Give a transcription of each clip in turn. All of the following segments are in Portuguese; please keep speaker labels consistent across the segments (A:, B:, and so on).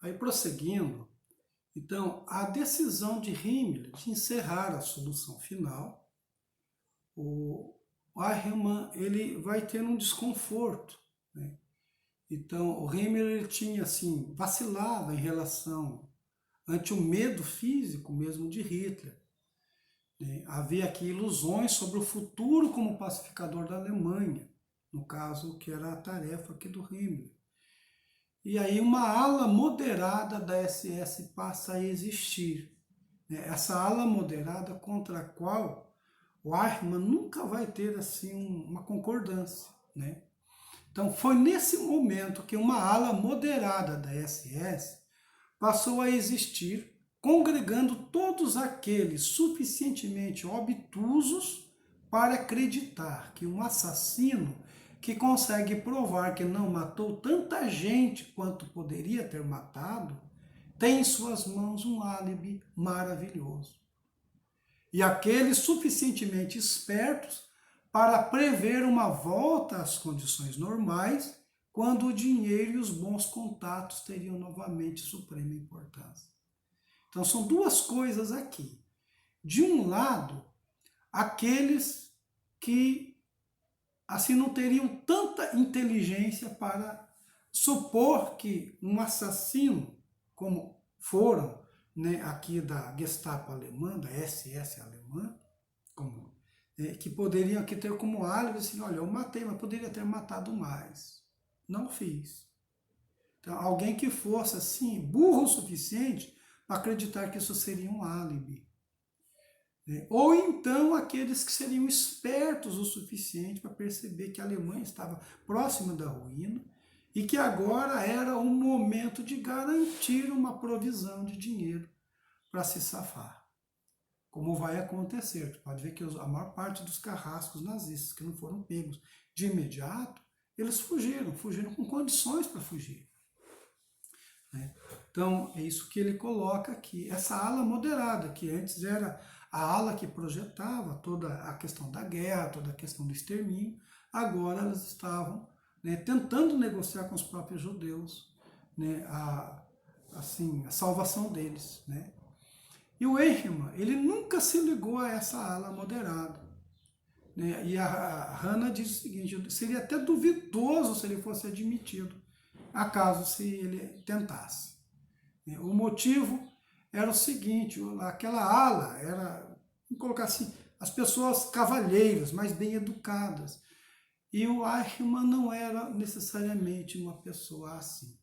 A: Aí prosseguindo, então a decisão de Himmler de encerrar a solução final, o Eichmann ele vai ter um desconforto, né? Então o Himmler ele tinha assim, vacilava em relação ante o medo físico mesmo de Hitler. Havia aqui ilusões sobre o futuro como pacificador da Alemanha, no caso que era a tarefa aqui do Himmler. E aí uma ala moderada da SS passa a existir. Essa ala moderada contra a qual o Eichmann nunca vai ter assim uma concordância, né? Então foi nesse momento que uma ala moderada da SS passou a existir, congregando todos aqueles suficientemente obtusos para acreditar que um assassino que consegue provar que não matou tanta gente quanto poderia ter matado, tem em suas mãos um álibi maravilhoso. E aqueles suficientemente espertos para prever uma volta às condições normais, quando o dinheiro e os bons contatos teriam novamente suprema importância. Então são duas coisas aqui. De um lado, aqueles que assim não teriam tanta inteligência para supor que um assassino, como foram, né, aqui da Gestapo alemã, da SS alemã, que poderiam aqui ter como álibi assim, olha, eu matei, mas poderia ter matado mais. Não fiz. Então, alguém que fosse assim, burro o suficiente para acreditar que isso seria um álibi. Ou então aqueles que seriam espertos o suficiente para perceber que a Alemanha estava próxima da ruína e que agora era o momento de garantir uma provisão de dinheiro para se safar. Como vai acontecer. Tu pode ver que a maior parte dos carrascos nazistas que não foram pegos de imediato, eles fugiram com condições para fugir. Então, é isso que ele coloca aqui. Essa ala moderada, que antes era a ala que projetava toda a questão da guerra, toda a questão do extermínio, agora elas estavam, né, tentando negociar com os próprios judeus, né, a salvação deles. Né? E o Eichmann, ele nunca se ligou a essa ala moderada. Né? E a Hannah diz o seguinte, seria até duvidoso se ele fosse admitido, acaso se ele tentasse. O motivo era o seguinte, aquela ala era, vamos colocar assim, as pessoas cavalheiras, mais bem educadas. E o Eichmann não era necessariamente uma pessoa assim.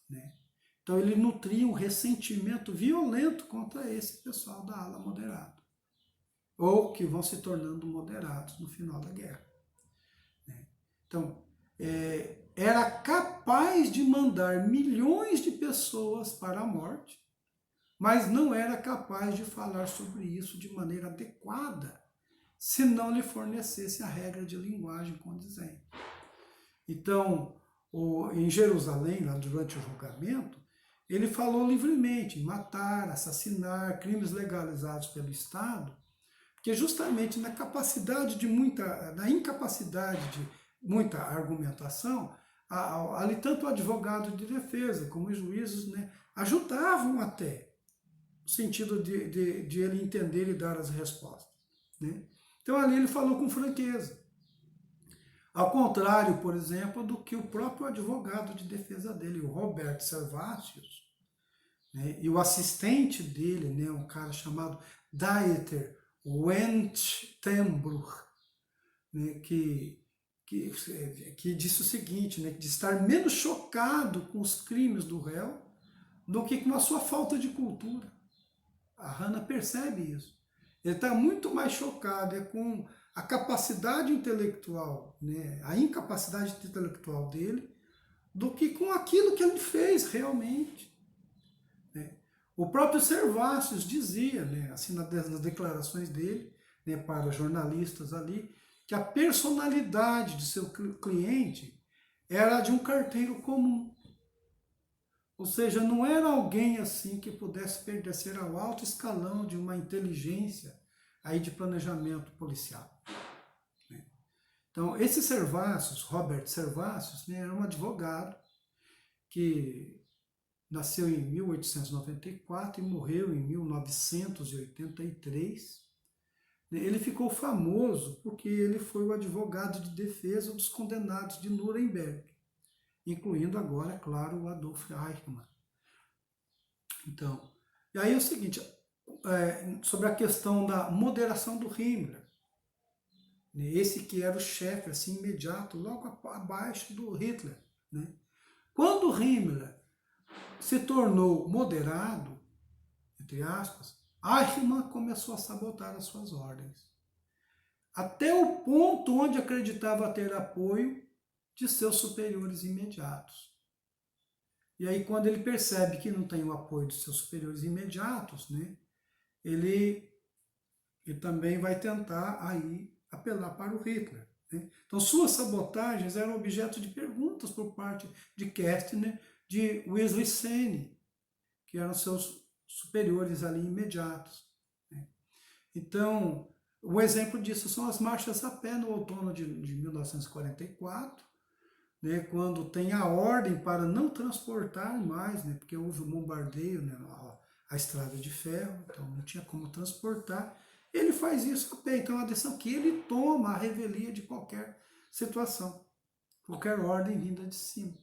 A: Né? Então ele nutria um ressentimento violento contra esse pessoal da ala moderada. Ou que vão se tornando moderados no final da guerra. Então, era capaz de mandar milhões de pessoas para a morte, mas não era capaz de falar sobre isso de maneira adequada, se não lhe fornecesse a regra de linguagem condizente. Então, em Jerusalém, lá durante o julgamento, ele falou livremente em matar, assassinar, crimes legalizados pelo Estado, porque justamente na incapacidade de muita argumentação, ali tanto o advogado de defesa como os juízes, né, ajudavam até, no sentido de ele entender e dar as respostas. Né? Então ali ele falou com franqueza. Ao contrário, por exemplo, do que o próprio advogado de defesa dele, o Robert Servatius, né, e o assistente dele, né, um cara chamado Dieter Wendt-Tenbruch, né, que disse o seguinte, né, de estar menos chocado com os crimes do réu do que com a sua falta de cultura. A Hannah percebe isso. Ele está muito mais chocado com a capacidade intelectual, né, a incapacidade intelectual dele, do que com aquilo que ele fez realmente. Né? O próprio Servatius dizia, né, assim, nas declarações dele, né, para jornalistas ali, que a personalidade de seu cliente era de um carteiro comum. Ou seja, não era alguém assim que pudesse pertencer ao alto escalão de uma inteligência aí de planejamento policial. Né? Então, esse Servatius, Robert Servatius, né, era um advogado que nasceu em 1894 e morreu em 1983. Ele ficou famoso porque ele foi o advogado de defesa dos condenados de Nuremberg, incluindo agora, é claro, o Adolf Eichmann. Então, e aí é o seguinte, sobre a questão da moderação do Himmler, esse que era o chefe assim, imediato, logo abaixo do Hitler. Né? Quando o Himmler se tornou moderado, entre aspas, Eichmann começou a sabotar as suas ordens. Até o ponto onde acreditava ter apoio de seus superiores imediatos. E aí, quando ele percebe que não tem o apoio de seus superiores imediatos, né, ele também vai tentar aí apelar para o Hitler. Né? Então, suas sabotagens eram objeto de perguntas por parte de Kästner, de Wesley Senne, que eram seus superiores ali imediatos. Né? Então, um exemplo disso são as marchas a pé no outono de 1944, né, quando tem a ordem para não transportar mais, né, porque houve um bombardeio, né, a estrada de ferro, então não tinha como transportar. Ele faz isso a pé, então a decisão que ele toma a revelia de qualquer situação, qualquer ordem vinda de cima.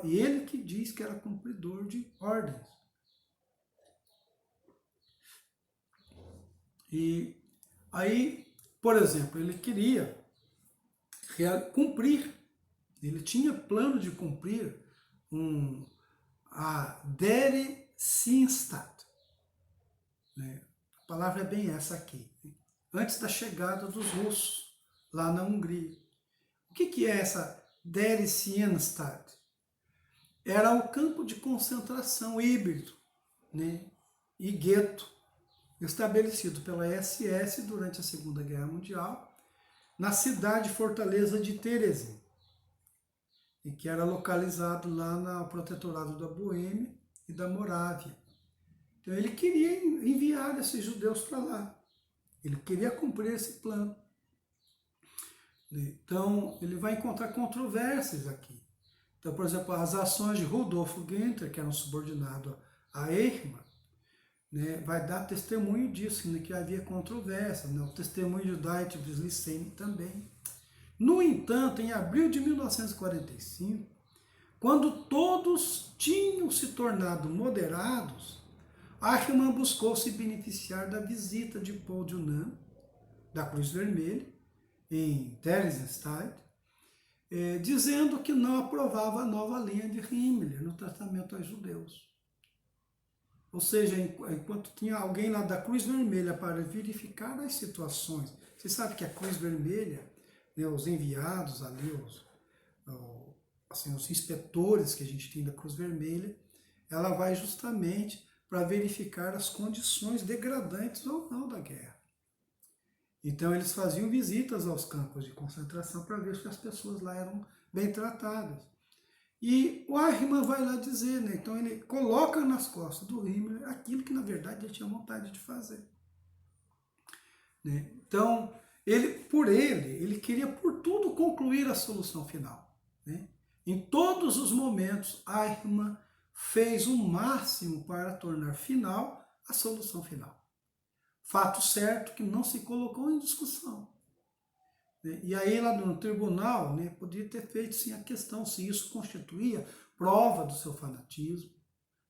A: E ele que diz que era cumpridor de ordens. E aí, por exemplo, ele queria cumprir, ele tinha plano de cumprir a Theresienstadt. Né? A palavra é bem essa aqui. Antes da chegada dos russos, lá na Hungria. O que é essa Theresienstadt? Era o campo de concentração híbrido, né? E gueto, estabelecido pela SS durante a Segunda Guerra Mundial, na cidade fortaleza de Terezin, e que era localizado lá no protetorado da Boêmia e da Morávia. Então ele queria enviar esses judeus para lá. Ele queria cumprir esse plano. Então ele vai encontrar controvérsias aqui. Então, por exemplo, as ações de Rudolf Genscher, que era um subordinado a Eichmann, né, vai dar testemunho disso, né, que havia controvérsia. Né, o testemunho de Dietrich Wisley também. No entanto, em abril de 1945, quando todos tinham se tornado moderados, Eichmann buscou se beneficiar da visita de Paul Dunham, da Cruz Vermelha, em Theresienstadt, dizendo que não aprovava a nova linha de Himmler no tratamento aos judeus. Ou seja, enquanto tinha alguém lá da Cruz Vermelha para verificar as situações, você sabe que a Cruz Vermelha, né, os enviados ali, os inspetores que a gente tem da Cruz Vermelha, ela vai justamente para verificar as condições degradantes ou não da guerra. Então eles faziam visitas aos campos de concentração para ver se as pessoas lá eram bem tratadas. E o Eichmann vai lá dizer, né? Então ele coloca nas costas do Himmler aquilo que na verdade ele tinha vontade de fazer. Né? Então, ele queria por tudo concluir a solução final. Né? Em todos os momentos, Eichmann fez o máximo para tornar final a solução final. Fato certo que não se colocou em discussão. Né? E aí lá no tribunal, né, poderia ter feito sim a questão se isso constituía prova do seu fanatismo,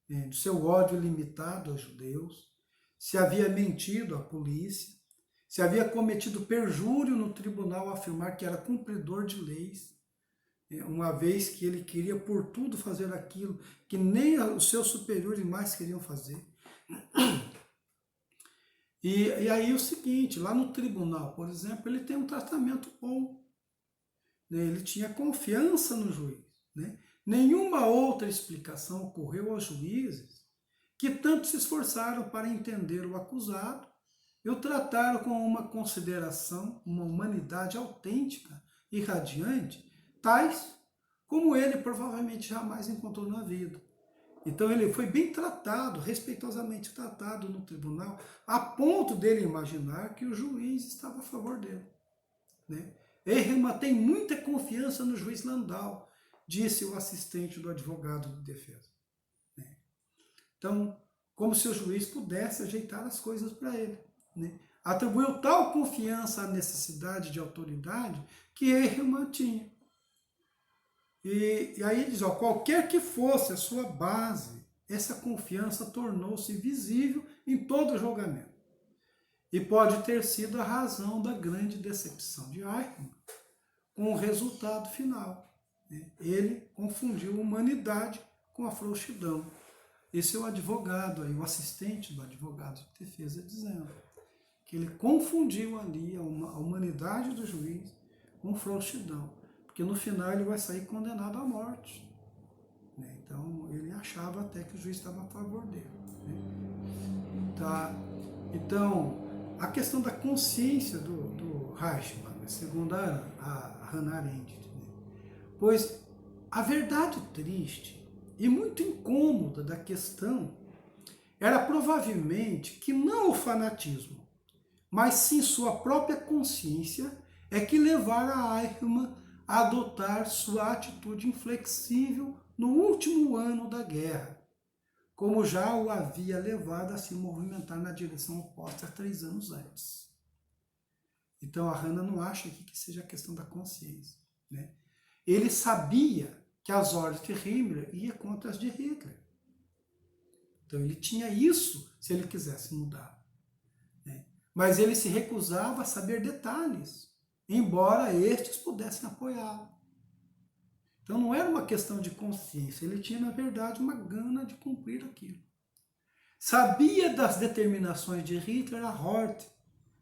A: né, do seu ódio limitado aos judeus, se havia mentido à polícia, se havia cometido perjúrio no tribunal ao afirmar que era cumpridor de leis, uma vez que ele queria por tudo fazer aquilo que nem os seus superiores mais queriam fazer. E aí o seguinte, lá no tribunal, por exemplo, ele tem um tratamento bom. Né? Ele tinha confiança no juiz. Né? Nenhuma outra explicação ocorreu aos juízes que tanto se esforçaram para entender o acusado e o trataram com uma consideração, uma humanidade autêntica e radiante, tais como ele provavelmente jamais encontrou na vida. Então ele foi bem tratado, respeitosamente tratado no tribunal, a ponto dele imaginar que o juiz estava a favor dele. Né? Eichmann tem muita confiança no juiz Landau, disse o assistente do advogado de defesa. Né? Então, como se o juiz pudesse ajeitar as coisas para ele, né? Atribuiu tal confiança à necessidade de autoridade que Eichmann tinha. E aí ele diz, ó, qualquer que fosse a sua base, essa confiança tornou-se visível em todo o julgamento. E pode ter sido a razão da grande decepção de Eichmann com o resultado final, né? Ele confundiu a humanidade com a frouxidão. Esse é o advogado, aí, o assistente do advogado de defesa, dizendo que ele confundiu ali a humanidade do juiz com frouxidão, porque no final ele vai sair condenado à morte, né? Então ele achava até que o juiz estava a favor dele, né? Tá? Então, a questão da consciência do Reichmann, né? Segundo a Hannah Arendt, né? Pois a verdade triste e muito incômoda da questão era provavelmente que não o fanatismo, mas sim sua própria consciência é que levara Eichmann a adotar sua atitude inflexível no último ano da guerra, como já o havia levado a se movimentar na direção oposta 3 anos antes. Então a Hannah não acha aqui que seja a questão da consciência, né? Ele sabia que as ordens de Himmler iam contra as de Hitler. Então ele tinha isso se ele quisesse mudar, né? Mas ele se recusava a saber detalhes, embora estes pudessem apoiá-lo. Então não era uma questão de consciência, ele tinha, na verdade, uma gana de cumprir aquilo. Sabia das determinações de Hitler a Hort,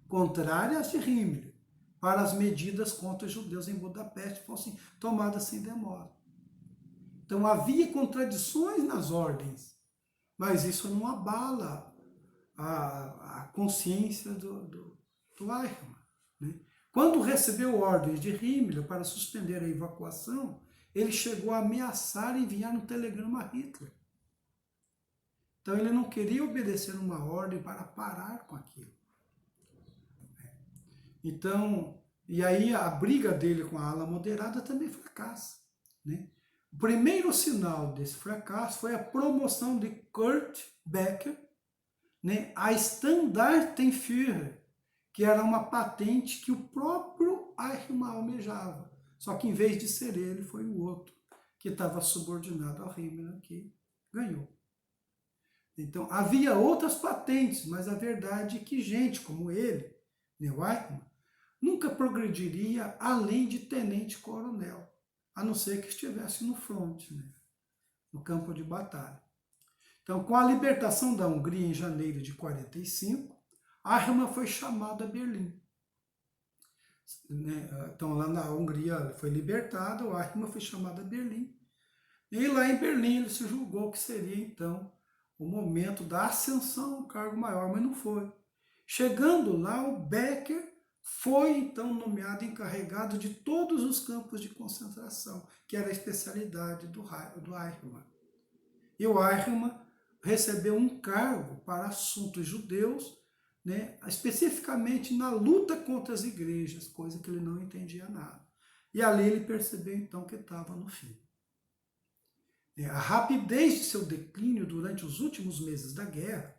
A: contrárias de Himmler, para as medidas contra os judeus em Budapeste fossem tomadas sem demora. Então havia contradições nas ordens, mas isso não abala a consciência do Eichmann, né? Quando recebeu ordens de Himmler para suspender a evacuação, ele chegou a ameaçar enviar um telegrama a Hitler. Então ele não queria obedecer uma ordem para parar com aquilo. Então, e aí a briga dele com a ala moderada também fracassa, né? O primeiro sinal desse fracasso foi a promoção de Kurt Becker, né, a Standartenführer, que era uma patente que o próprio Eichmann almejava. Só que em vez de ser ele, foi o outro, que estava subordinado ao Himmler, que ganhou. Então, havia outras patentes, mas a verdade é que gente como ele, né, o Eichmann, nunca progrediria além de tenente-coronel, a não ser que estivesse no front, né, no campo de batalha. Então, com a libertação da Hungria em janeiro de 1945, Eichmann foi chamado a Berlim. Então, lá na Hungria foi libertada, o Eichmann foi chamado a Berlim. E lá em Berlim ele se julgou que seria, então, o momento da ascensão ao cargo maior, mas não foi. Chegando lá, o Becker foi, então, nomeado encarregado de todos os campos de concentração, que era a especialidade do Eichmann. E o Eichmann recebeu um cargo para assuntos judeus, né, especificamente na luta contra as igrejas, coisa que ele não entendia nada. E ali ele percebeu então que estava no fim. A rapidez de seu declínio durante os últimos meses da guerra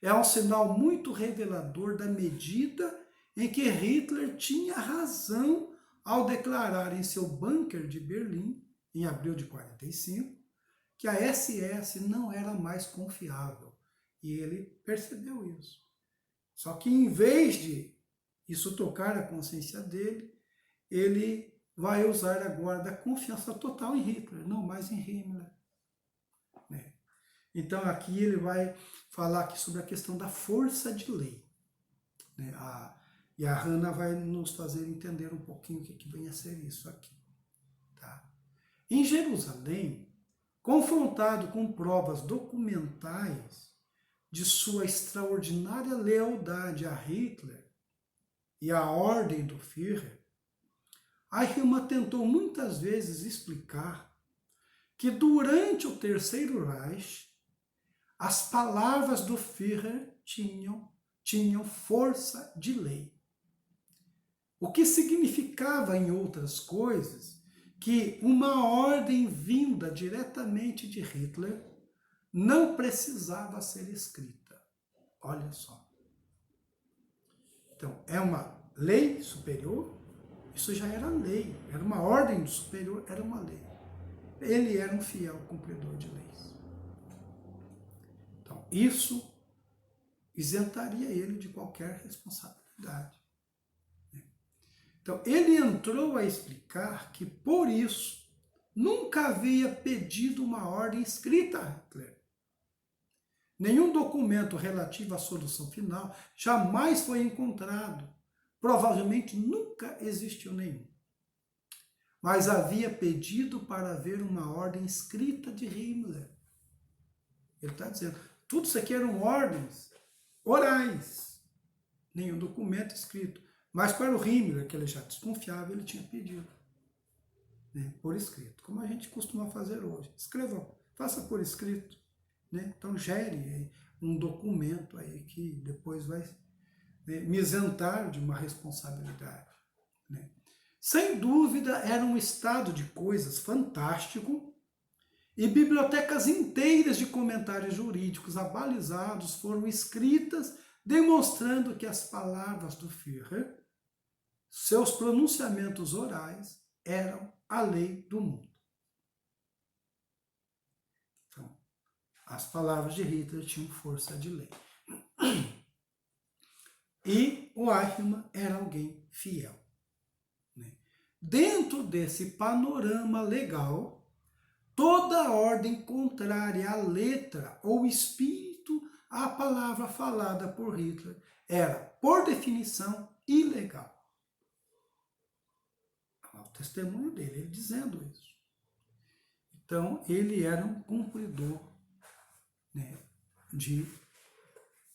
A: é um sinal muito revelador da medida em que Hitler tinha razão ao declarar em seu bunker de Berlim, em abril de 1945, que a SS não era mais confiável. E ele percebeu isso. Só que em vez de isso tocar a consciência dele, ele vai usar agora da confiança total em Hitler, não mais em Himmler. Né? Então aqui ele vai falar aqui sobre a questão da força de lei. Né? E a Hannah vai nos fazer entender um pouquinho o que vem a ser isso aqui. Tá? Em Jerusalém, confrontado com provas documentais de sua extraordinária lealdade a Hitler e à ordem do Führer, Eichmann tentou muitas vezes explicar que durante o Terceiro Reich, as palavras do Führer tinham força de lei. O que significava, em outras coisas, que uma ordem vinda diretamente de Hitler não precisava ser escrita. Olha só. Então, é uma lei superior, isso já era lei, era uma ordem do superior, era uma lei. Ele era um fiel cumpridor de leis. Então, isso isentaria ele de qualquer responsabilidade. Então, ele entrou a explicar que, por isso, nunca havia pedido uma ordem escrita a Hitler. Nenhum documento relativo à solução final jamais foi encontrado. Provavelmente nunca existiu nenhum. Mas havia pedido para ver uma ordem escrita de Himmler. Ele está dizendo, tudo isso aqui eram ordens orais, nenhum documento escrito. Mas para o Himmler, que ele já desconfiava, ele tinha pedido, né, por escrito, como a gente costuma fazer hoje. Escreva, faça por escrito, né? Então gere um documento aí que depois vai, né, me isentar de uma responsabilidade, né? Sem dúvida, era um estado de coisas fantástico, e bibliotecas inteiras de comentários jurídicos abalizados foram escritas, demonstrando que as palavras do Führer, seus pronunciamentos orais, eram a lei do mundo. Então, as palavras de Hitler tinham força de lei. E o Eichmann era alguém fiel. Dentro desse panorama legal, toda ordem contrária à letra ou espírito à palavra falada por Hitler era, por definição, ilegal. O testemunho dele, ele dizendo isso. Então, ele era um cumpridor, né, de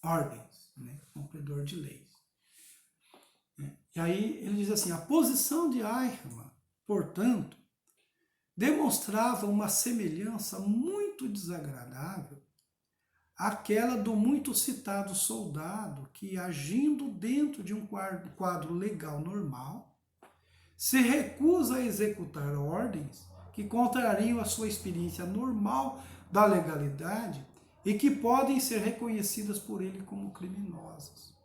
A: ordens, né, cumpridor de leis. E aí ele diz assim, a posição de Eichmann, portanto, demonstrava uma semelhança muito desagradável àquela do muito citado soldado que, agindo dentro de um quadro legal normal, se recusa a executar ordens que contrariam a sua experiência normal da legalidade e que podem ser reconhecidas por ele como criminosas.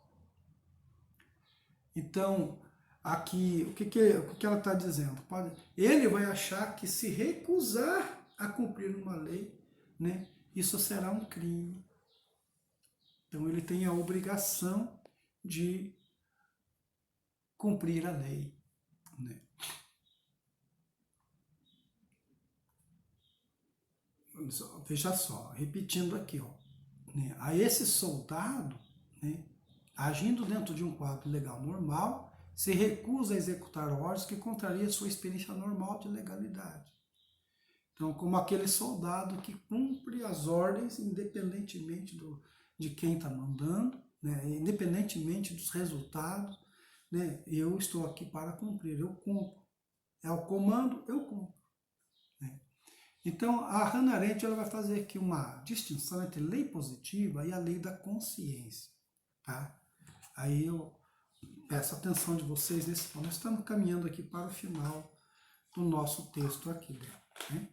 A: Então, aqui, o que ela está dizendo? Ele vai achar que se recusar a cumprir uma lei, né, isso será um crime. Então, ele tem a obrigação de cumprir a lei, né? Veja só, repetindo aqui, ó, né, a esse soldado, né, agindo dentro de um quadro legal normal, se recusa a executar ordens que contrariam sua experiência normal de legalidade. Então, como aquele soldado que cumpre as ordens independentemente de quem está mandando, né, independentemente dos resultados, né, eu estou aqui para cumprir, eu cumpro. É o comando, eu cumpro. Né? Então, a Hannah Arendt ela vai fazer aqui uma distinção entre lei positiva e a lei da consciência. Tá? Aí eu peço a atenção de vocês nesse ponto. Nós estamos caminhando aqui para o final do nosso texto aqui. Né?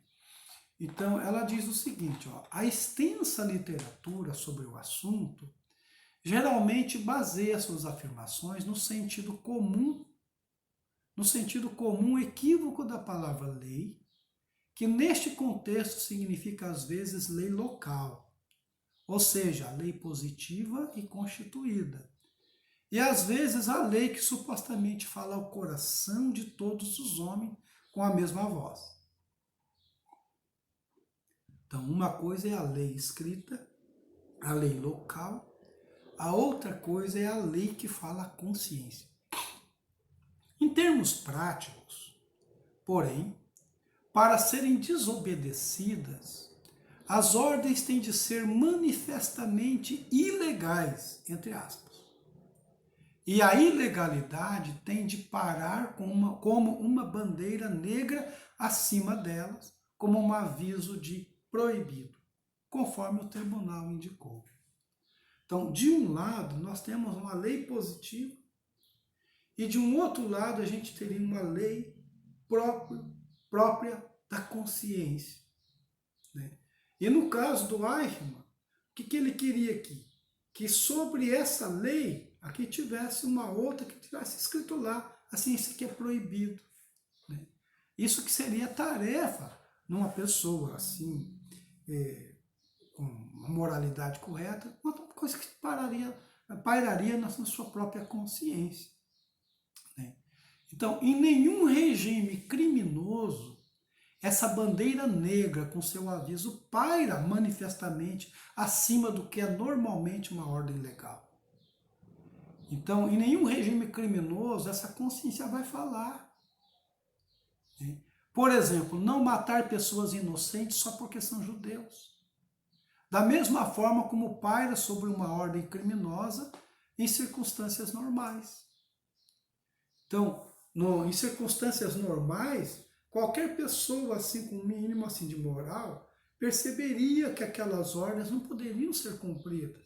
A: Então, ela diz o seguinte, ó, a extensa literatura sobre o assunto geralmente baseia suas afirmações no sentido comum equívoco da palavra lei, que neste contexto significa às vezes lei local, ou seja, a lei positiva e constituída, e às vezes a lei que supostamente fala ao coração de todos os homens com a mesma voz. Então, uma coisa é a lei escrita, a lei local, a outra coisa é a lei que fala a consciência. Em termos práticos, porém, para serem desobedecidas, as ordens têm de ser manifestamente ilegais, entre aspas. E a ilegalidade tem de parar como uma bandeira negra acima delas, como um aviso de proibido, conforme o tribunal indicou. Então, de um lado, nós temos uma lei positiva, e de um outro lado, a gente teria uma lei própria da consciência. Né? E no caso do Eichmann, o que ele queria aqui? Que sobre essa lei, aqui tivesse uma outra que tivesse escrito lá, assim, isso aqui é proibido. Né? Isso que seria tarefa numa pessoa assim, com uma moralidade correta, uma coisa que pairaria na sua própria consciência. Né? Então, em nenhum regime criminoso, essa bandeira negra com seu aviso paira manifestamente acima do que é normalmente uma ordem legal. Então, em nenhum regime criminoso, essa consciência vai falar. Né? Por exemplo, não matar pessoas inocentes só porque são judeus. Da mesma forma como paira sobre uma ordem criminosa em circunstâncias normais. Então, em circunstâncias normais, qualquer pessoa assim com um mínimo assim de moral perceberia que aquelas ordens não poderiam ser cumpridas.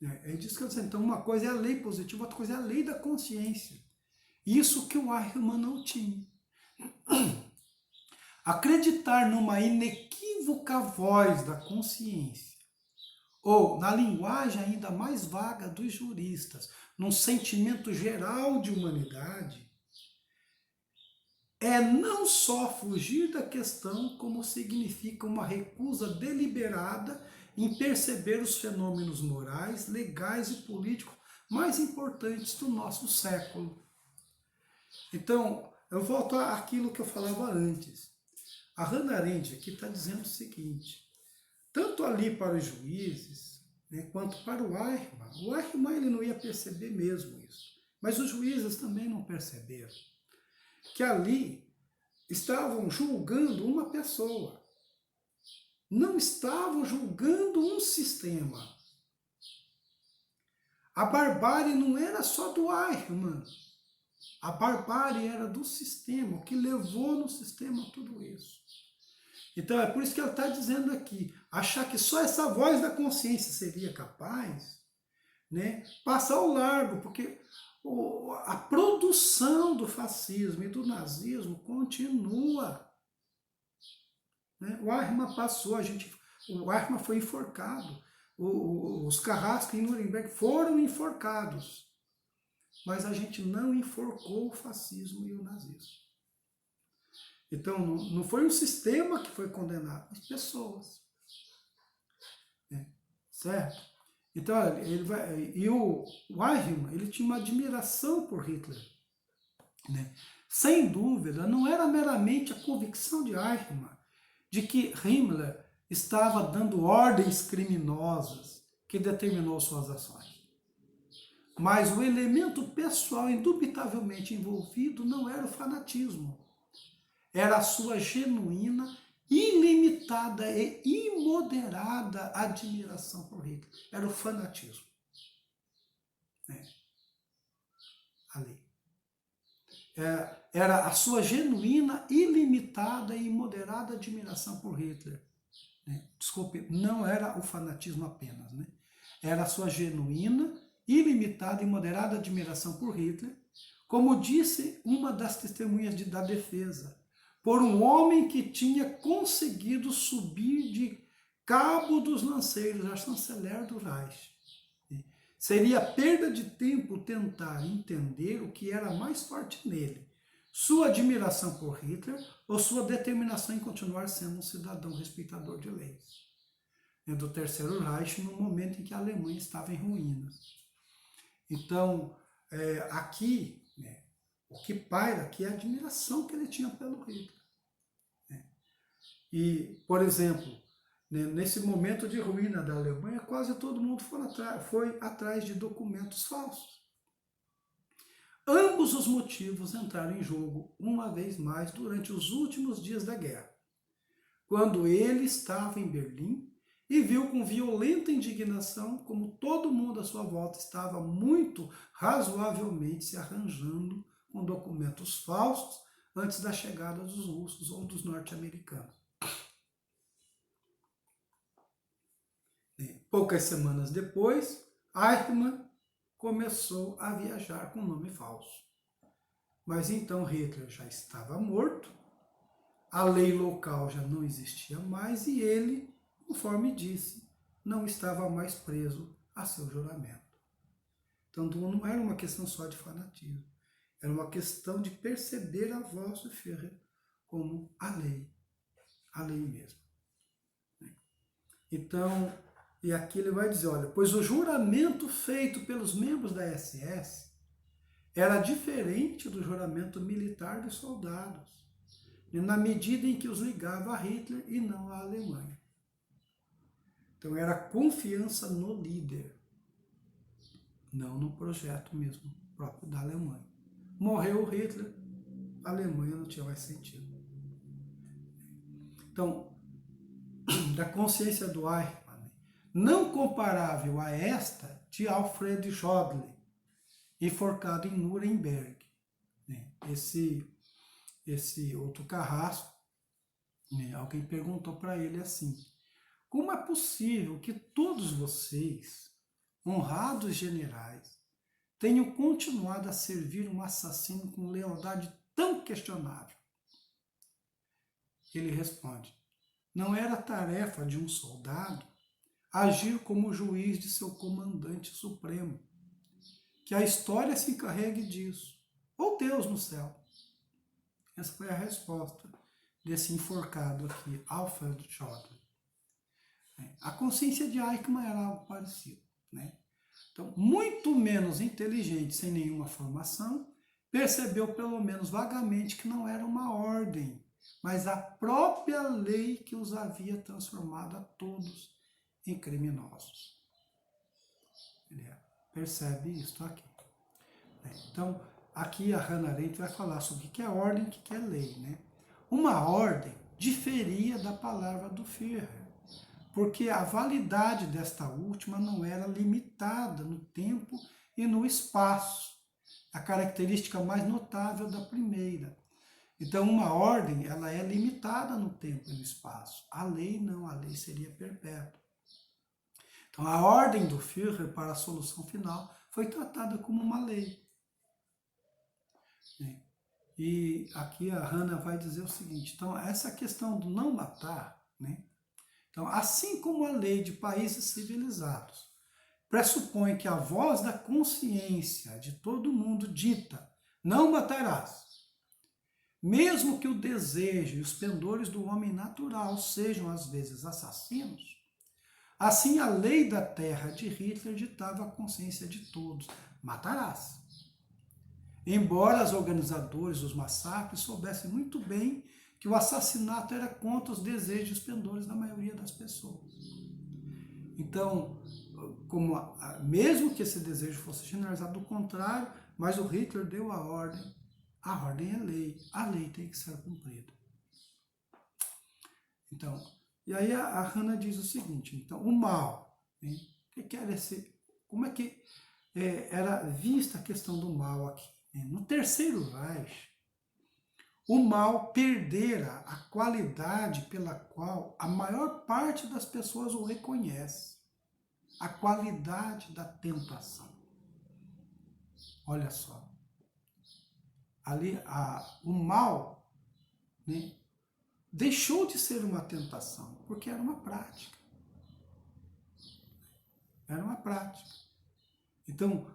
A: É disso que eu disse. Então, uma coisa é a lei positiva, outra coisa é a lei da consciência. Isso que o Eichmann não tinha. Acreditar numa inequívoca voz da consciência, ou na linguagem ainda mais vaga dos juristas, num sentimento geral de humanidade, é não só fugir da questão, como significa uma recusa deliberada em perceber os fenômenos morais, legais e políticos mais importantes do nosso século. Então, eu volto àquilo que eu falava antes. A Hannah Arendt aqui está dizendo o seguinte, tanto ali para os juízes, né, quanto para o Eichmann ele não ia perceber mesmo isso, mas os juízes também não perceberam, que ali estavam julgando uma pessoa, não estavam julgando um sistema. A barbárie não era só do Eichmann, a barbárie era do sistema, o que levou no sistema a tudo isso. Então é por isso que ela está dizendo aqui, achar que só essa voz da consciência seria capaz, né, passar ao largo, porque a produção do fascismo e do nazismo continua. Né? O Eichmann passou, o Eichmann foi enforcado, os carrascos em Nuremberg foram enforcados, mas a gente não enforcou o fascismo e o nazismo. Então, não foi o sistema que foi condenado, mas pessoas. Certo? Então, o Eichmann, ele tinha uma admiração por Hitler. Né? Sem dúvida, não era meramente a convicção de Eichmann de que Himmler estava dando ordens criminosas que determinou suas ações. Mas o elemento pessoal indubitavelmente envolvido não era o fanatismo. Era a sua genuína, ilimitada e imoderada admiração por Hitler. Era o fanatismo. Ali. Era a sua genuína, ilimitada e imoderada admiração por Hitler. Desculpe, não era o fanatismo apenas. Era a sua genuína, ilimitada e moderada admiração por Hitler, como disse uma das testemunhas da defesa, por um homem que tinha conseguido subir de cabo dos lanceiros a chanceler do Reich. Seria perda de tempo tentar entender o que era mais forte nele, sua admiração por Hitler ou sua determinação em continuar sendo um cidadão respeitador de leis. Do Terceiro Reich, no momento em que a Alemanha estava em ruínas. Então, aqui, o que paira aqui é a admiração que ele tinha pelo Hitler. E, por exemplo, nesse momento de ruína da Alemanha, quase todo mundo foi atrás de documentos falsos. Ambos os motivos entraram em jogo uma vez mais durante os últimos dias da guerra, quando ele estava em Berlim e viu com violenta indignação como todo mundo à sua volta estava muito razoavelmente se arranjando com documentos falsos antes da chegada dos russos ou dos norte-americanos. Poucas semanas depois, Eichmann começou a viajar com nome falso. Mas então Hitler já estava morto a lei local já não existia mais e ele, conforme disse, não estava mais preso a seu juramento. Então não era uma questão só de fanatismo, era uma questão de perceber a voz do Führer como a lei mesmo. Então, e aqui ele vai dizer, olha, pois o juramento feito pelos membros da SS era diferente do juramento militar dos soldados, na medida em que os ligava a Hitler e não à Alemanha. Então era confiança no líder, não no projeto mesmo próprio da Alemanha. Morreu Hitler, a Alemanha não tinha mais sentido. Então, da consciência do Eichmann, não comparável a esta de Alfred Jodl, enforcado em Nuremberg. Esse outro carrasco, alguém perguntou para ele assim, como é possível que todos vocês, honrados generais, tenham continuado a servir um assassino com lealdade tão questionável? Ele responde, não era tarefa de um soldado agir como juiz de seu comandante supremo. Que a história se encarregue disso. Ou Deus no céu. Essa foi a resposta desse enforcado aqui, Alfred Jodl. A consciência de Eichmann era algo parecido. Então, muito menos inteligente, sem nenhuma formação, percebeu pelo menos vagamente que não era uma ordem, mas a própria lei que os havia transformado a todos em criminosos. Ele percebe isso aqui. Então, aqui a Hannah Arendt vai falar sobre o que é ordem e o que é lei. Uma ordem diferia da palavra do Führer, porque a validade desta última não era limitada no tempo e no espaço, a característica mais notável da primeira. Então, uma ordem, ela é limitada no tempo e no espaço. A lei não, a lei seria perpétua. Então, a ordem do Führer para a solução final foi tratada como uma lei. E aqui a Hannah vai dizer o seguinte, então, essa questão do não matar, então, assim como a lei de países civilizados pressupõe que a voz da consciência de todo mundo dita, não matarás, mesmo que o desejo e os pendores do homem natural sejam às vezes assassinos, assim a lei da terra de Hitler ditava a consciência de todos, matarás. Embora os organizadores dos massacres soubessem muito bem que o assassinato era contra os desejos e os pendores da maioria das pessoas. Então, mesmo que esse desejo fosse generalizado, do contrário, mas o Hitler deu a ordem é lei, a lei tem que ser cumprida. Então, e aí a Hannah diz o seguinte, então, o mal, como é que era vista a questão do mal aqui? No Terceiro Reich, o mal perdera a qualidade pela qual a maior parte das pessoas o reconhece, a qualidade da tentação. Olha só, ali o mal deixou de ser uma tentação, porque era uma prática. Era uma prática. Então,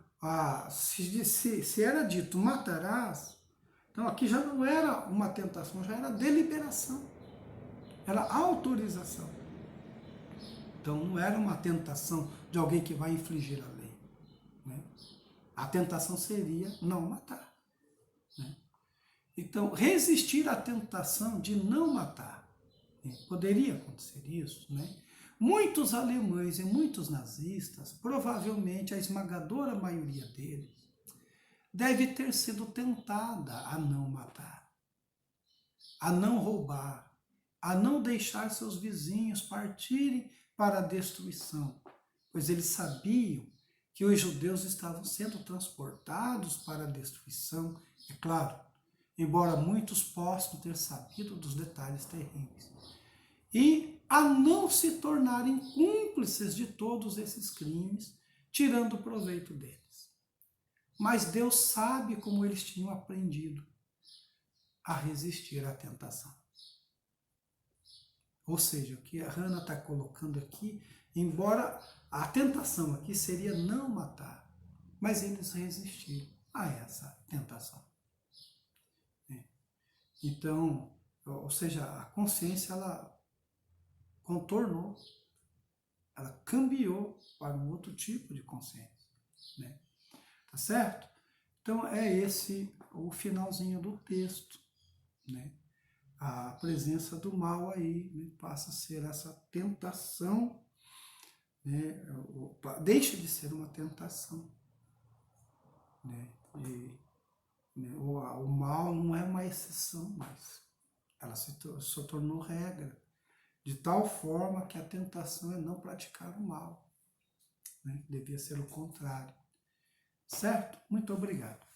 A: se era dito matarás, então aqui já não era uma tentação, já era deliberação, era autorização. Então não era uma tentação de alguém que vai infligir a lei. A tentação seria não matar. Então, resistir à tentação de não matar. Poderia acontecer isso, Muitos alemães e muitos nazistas, provavelmente a esmagadora maioria deles, deve ter sido tentada a não matar, a não roubar, a não deixar seus vizinhos partirem para a destruição, pois eles sabiam que os judeus estavam sendo transportados para a destruição, é claro, embora muitos possam ter sabido dos detalhes terríveis, e a não se tornarem cúmplices de todos esses crimes, tirando proveito deles. Mas Deus sabe como eles tinham aprendido a resistir à tentação. Ou seja, o que a Hannah está colocando aqui, embora a tentação aqui seria não matar, mas eles resistiram a essa tentação. Então, ou seja, a consciência, ela contornou, ela cambiou para um outro tipo de consciência, né? Tá certo? Então, é esse o finalzinho do texto, né? A presença do mal aí, né, passa a ser essa tentação, né? Deixa de ser uma tentação, né? Né, o mal não é uma exceção mais, ela se tornou regra, de tal forma que a tentação é não praticar o mal, né? Devia ser o contrário, certo? Muito obrigado.